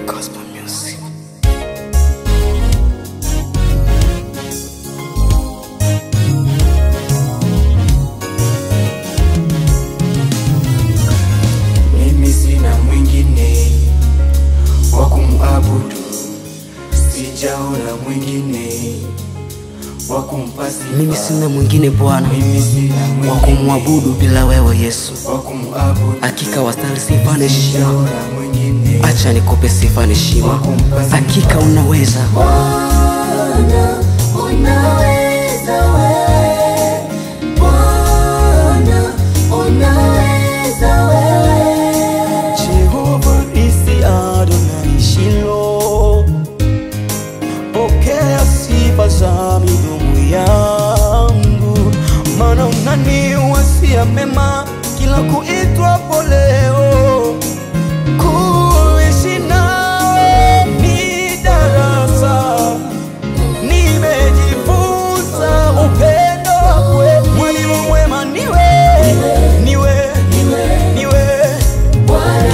Gospel music. Mimi sina mwingine wa kumuabudu, sijaona mwingine wa kumpasi. Mimi sina mwingine Bwana wa kumuabudu bila wewe Yesu. Hakika wastahili sifa na heshima. Acha nikupe sifa na heshima. Hakika unaweza Bwana, unaweza wewe. Bwana, unaweza wewe. Jehova isi Adonai Shilo, pokea sifa za midomo yangu, maana unaniwasia mema kila kuitwapo leo. Kuishi nawe ni darasa, nimejifunza upendo wako. Mwalimu mwema niwe,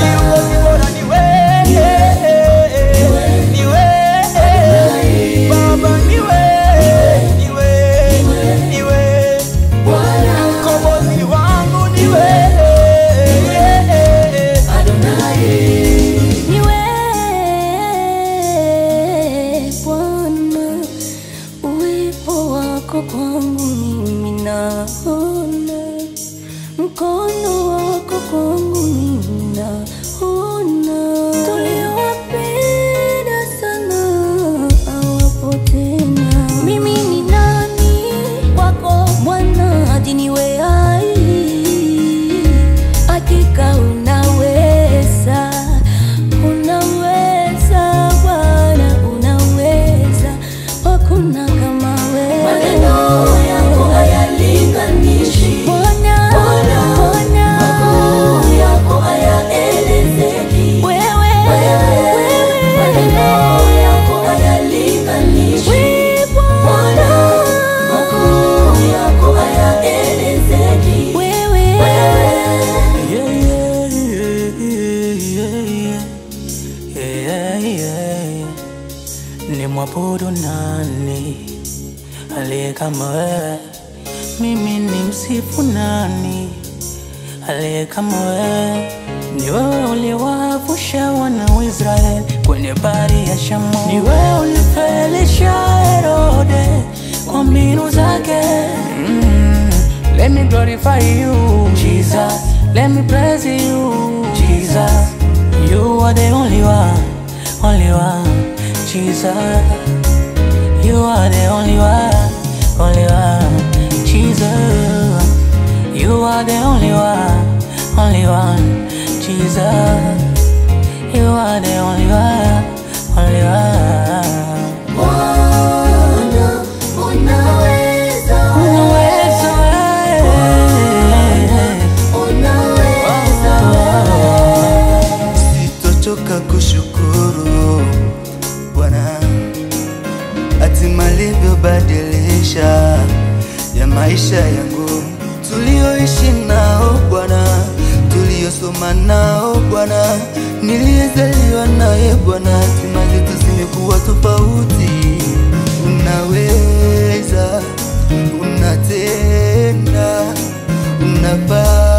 kiongozi bora niwe, Baba niwe, mkombozi wangu niwe, Niwe Bwana, uwepo wako kwangu mimi naona, mkono wako kwangu mimi naona. Tuliowapenda sana hawapo tena. Mimi ni nani kwako Bwana hadi niwe hai? Hakika unaweza, unaweza Bwana, unaweza, hakuna kama wewe. Maneno yako hayalinganishi Bwana, makuu yako hayaelezeki. Maneno yako hayalinganishi Bwana, makuu yako hayaelezeki. Ni mwabudu nani aliye kama wewe? Mimi ni msifu nani aliye kama wewe? Ni wewe uliwavusha wana wa Israeli kwenye bahari ya Shamu. Ni wewe ulifelisha Herode kwa mbinu zake. Let me glorify you, Jesus. Let me praise you, Jesus. You are the only one, Jesus. You are the only one, Jesus. You are the only one, Jesus. You are the only one. Bwana, unaweza Sitochoka kushukuru Bwana, hatima alivyobadilisha ya maisha yangu. Tulioishi nao Bwana, tuliosoma nao Bwana, niliyezaliwa naye Bwana, hatima zetu zimekuwa tofauti. Unaweza, unatenda, unafaa